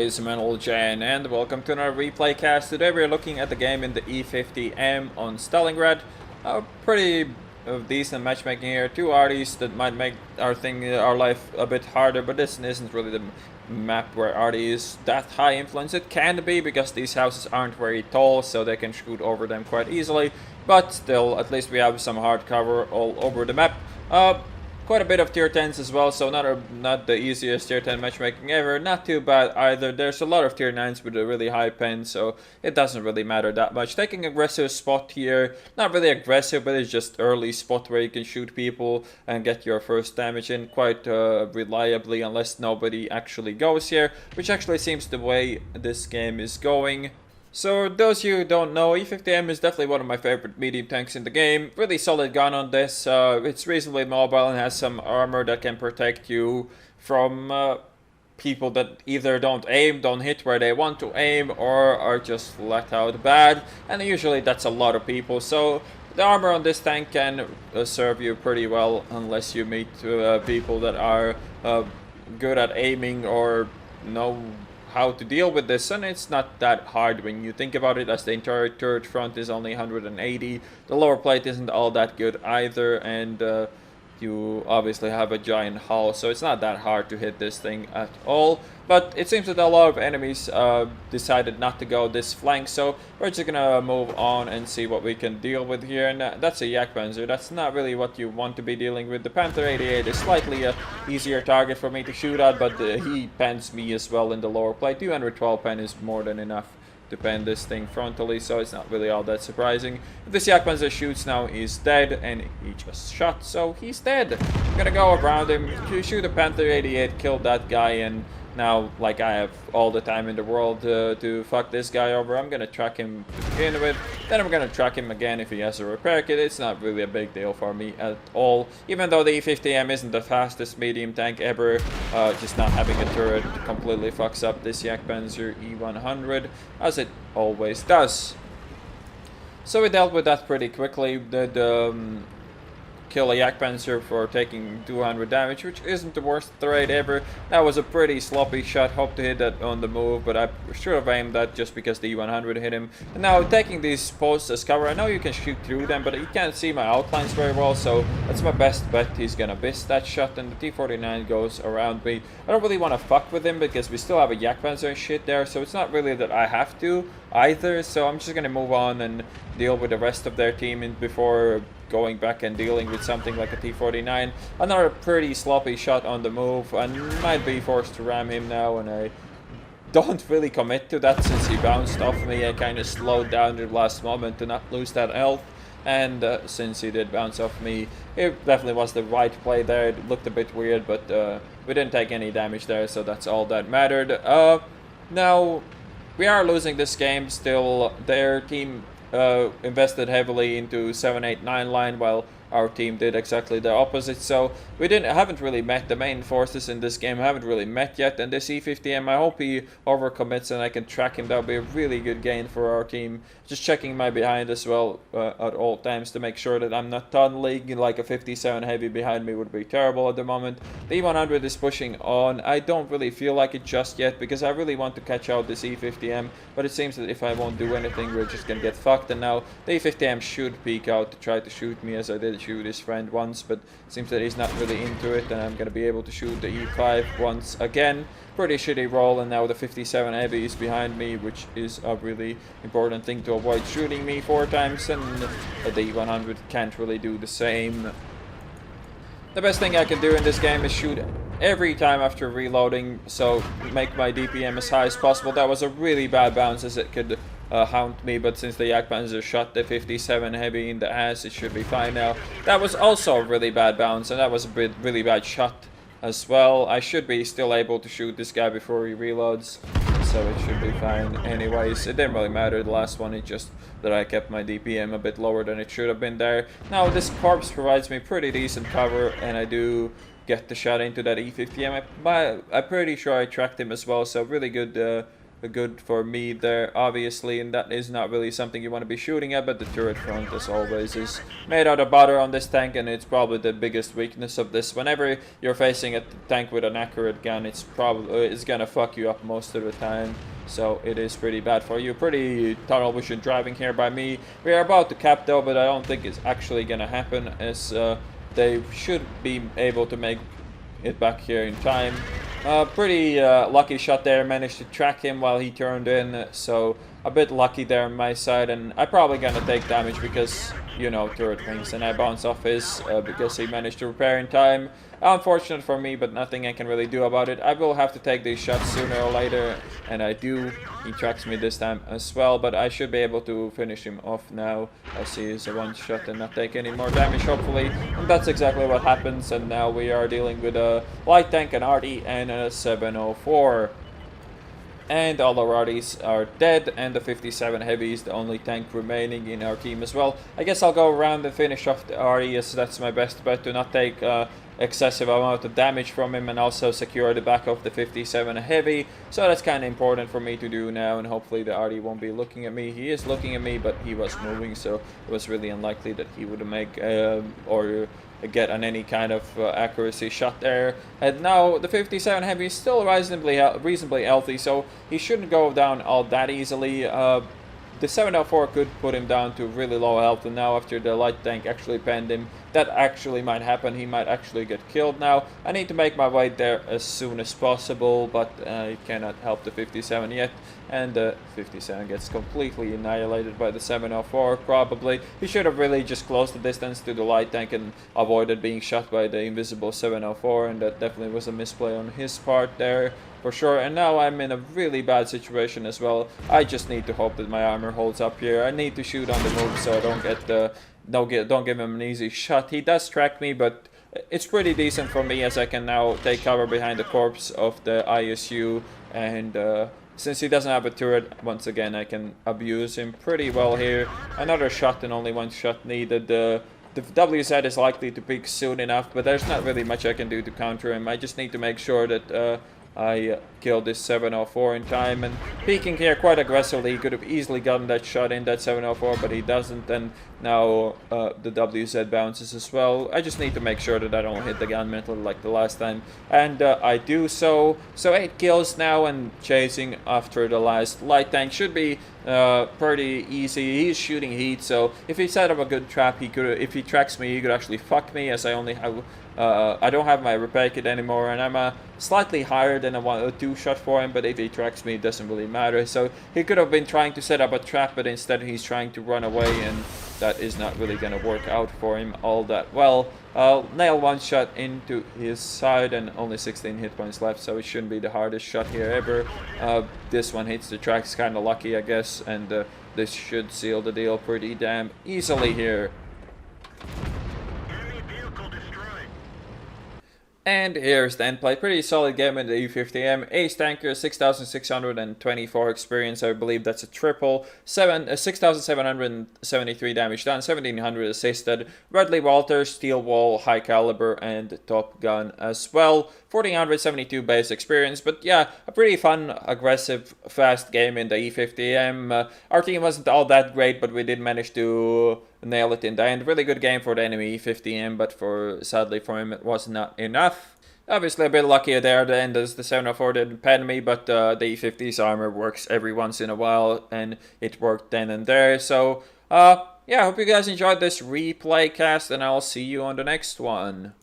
always, Mental Jan, and welcome to another replay cast. Today we're looking at the game in the E50M on Stalingrad. A pretty decent matchmaking here. Two arties that might make our life a bit harder, but this isn't really the map where arty is that high influence. It can be because these houses aren't very tall, so they can shoot over them quite easily. But still, at least we have some hard cover all over the map. Quite a bit of tier 10s as well, so not the easiest tier 10 matchmaking ever. Not too bad either. There's a lot of tier 9s with a really high pen, so it doesn't really matter that much. Taking aggressive spot here, not really aggressive, but it's just early spot where you can shoot people and get your first damage in quite reliably, unless nobody actually goes here, which actually seems the way this game is going. So, those of you who don't know, E50M is definitely one of my favorite medium tanks in the game. Really solid gun on this. It's reasonably mobile and has some armor that can protect you from people that either don't hit where they want to aim, or are just flat out bad. And usually that's a lot of people. So, the armor on this tank can serve you pretty well, unless you meet people that are good at aiming or know how to deal with this, and it's not that hard when you think about it, as the entire turret front is only 180. The lower plate isn't all that good either, and you obviously have a giant hull, so it's not that hard to hit this thing at all. But it seems that a lot of enemies decided not to go this flank, so we're just gonna move on and see what we can deal with here. And that's a Jagdpanzer. That's not really what you want to be dealing with. The Panther 88 is slightly a easier target for me to shoot at, but he pens me as well in the lower plate. 212 pen is more than enough to pen this thing frontally, so it's not really all that surprising. If this Jagdpanzer shoots now, he's dead, and he just shot, so he's dead. I'm gonna go around him, shoot a Panther 88, kill that guy, and now, like, I have all the time in the world to fuck this guy over. I'm gonna track him to begin with, then I'm gonna track him again if he has a repair kit. It's not really a big deal for me at all. Even though the E50M isn't the fastest medium tank ever, just not having a turret completely fucks up this Jagdpanzer E100, as it always does. So we dealt with that pretty quickly. Kill a Jagdpanzer for taking 200 damage, which isn't the worst trade ever. That was a pretty sloppy shot. Hope to hit that on the move, but I should have aimed that just because the E100 hit him. And now taking these posts as cover, I know you can shoot through them, but you can't see my outlines very well, so that's my best bet. He's gonna miss that shot, and the T49 goes around me. I don't really want to fuck with him because we still have a Jagdpanzer and shit there, so it's not really that I have to either. So I'm just gonna move on and deal with the rest of their team before going back and dealing with something like a T49. Another pretty sloppy shot on the move, and might be forced to ram him now, and I don't really commit to that since he bounced off me. I kind of slowed down at the last moment to not lose that health, and since he did bounce off me, it definitely was the right play there. It looked a bit weird, but we didn't take any damage there, so that's all that mattered. Now, we are losing this game still. Their team invested heavily into 7-8-9 line, while our team did exactly the opposite. So we haven't really met the main forces in this game, haven't really met yet. And this E50M, I hope he overcommits and I can track him. That would be a really good gain for our team. Just checking my behind as well at all times to make sure that I'm not tunneling. Like a 57 heavy behind me would be terrible at the moment. The E100 is pushing on. I don't really feel like it just yet because I really want to catch out this E50M, but it seems that if I won't do anything, we're just gonna get fucked. And now the E50M should peek out to try to shoot me, as I did shoot his friend once, but it seems that he's not really into it, and I'm gonna be able to shoot the E5 once again. Pretty shitty roll, and now the 57 heavy is behind me, which is a really important thing to avoid shooting me 4 times, and the E100 can't really do the same. The best thing I can do in this game is shoot every time after reloading, so make my DPM as high as possible. That was a really bad bounce, as it could hound me, but since the Jagdpanzer shot the 57 heavy in the ass, it should be fine now. That was also a really bad bounce, and that was a really bad shot as well. I should be still able to shoot this guy before he reloads, so it should be fine anyways. It didn't really matter, the last one, it just that I kept my DPM a bit lower than it should have been there. Now this corpse provides me pretty decent cover, and I do get the shot into that E50M. I'm pretty sure I tracked him as well, so really good good for me there, obviously, and that is not really something you want to be shooting at, but the turret front, as always, is made out of butter on this tank, and it's probably the biggest weakness of this. Whenever you're facing a tank with an accurate gun, it's gonna fuck you up most of the time. So it is pretty bad for you. Pretty tunnel vision driving here by me. We are about to cap though, but I don't think it's actually gonna happen, as they should be able to make it back here in time. Pretty lucky shot there. Managed to track him while he turned in, so a bit lucky there on my side, and I'm probably gonna take damage because, you know, turret wings, and I bounce off his because he managed to repair in time. Unfortunate for me, but nothing I can really do about it. I will have to take these shots sooner or later, and I do. He tracks me this time as well, but I should be able to finish him off now, as he is a one shot and not take any more damage, hopefully. And that's exactly what happens, and now we are dealing with a light tank, an RD, and a 704. And all our RDs are dead, and the 57 Heavy is the only tank remaining in our team as well. I guess I'll go around and finish off the RD, as that's my best bet, to not take excessive amount of damage from him, and also secure the back of the 57 Heavy. So that's kind of important for me to do now, and hopefully the RD won't be looking at me. He is looking at me, but he was moving, so it was really unlikely that he would make or get on any kind of accuracy shot there. And now the 57 Heavy is still reasonably healthy, so he shouldn't go down all that easily. The 704 could put him down to really low health, and now after the light tank actually penned him, that actually might happen. He might actually get killed now. I need to make my way there as soon as possible, but I cannot help the 57 yet, and the 57 gets completely annihilated by the 704, probably. He should have really just closed the distance to the light tank and avoided being shot by the invisible 704, and that definitely was a misplay on his part there, for sure. And now I'm in a really bad situation as well. I just need to hope that my armor holds up here. I need to shoot on the move so I don't get the don't give him an easy shot. He does track me, but it's pretty decent for me, as I can now take cover behind the corpse of the ISU, and since he doesn't have a turret, once again I can abuse him pretty well here. Another shot, and only one shot needed. The WZ is likely to peak soon enough, but there's not really much I can do to counter him. I just need to make sure that I killed this 704 in time, and peeking here quite aggressively. He could have easily gotten that shot in that 704, but he doesn't, and now the WZ bounces as well. I just need to make sure that I don't hit the gun metal like the last time, and I do so. So 8 kills now, and chasing after the last light tank should be pretty easy. He's shooting heat, so if he set up a good trap, he could. If he tracks me, he could actually fuck me, as I only have. I don't have my repair kit anymore, and I'm slightly higher than a 2 shot for him, but if he tracks me, it doesn't really matter. So he could have been trying to set up a trap, but instead he's trying to run away, and that is not really going to work out for him all that well. Nail one shot into his side, and only 16 hit points left, so it shouldn't be the hardest shot here ever. This one hits the tracks, kind of lucky, I guess, and this should seal the deal pretty damn easily here. And here's the end play. Pretty solid game in the E50M. Ace Tanker, 6,624 experience. I believe that's a triple. 6,773 damage done. 1,700 assisted. Bradley Walter, Steel Wall, High Caliber, and Top Gun as well. 1,472 base experience. But yeah, a pretty fun, aggressive, fast game in the E50M. Our team wasn't all that great, but we did manage to nail it in the end. Really good game for the enemy E50M, but sadly for him it was not enough. Obviously a bit luckier there at the end, as the 704 didn't pen me, but the E50's armor works every once in a while, and it worked then and there. So yeah, I hope you guys enjoyed this replay cast, and I'll see you on the next one.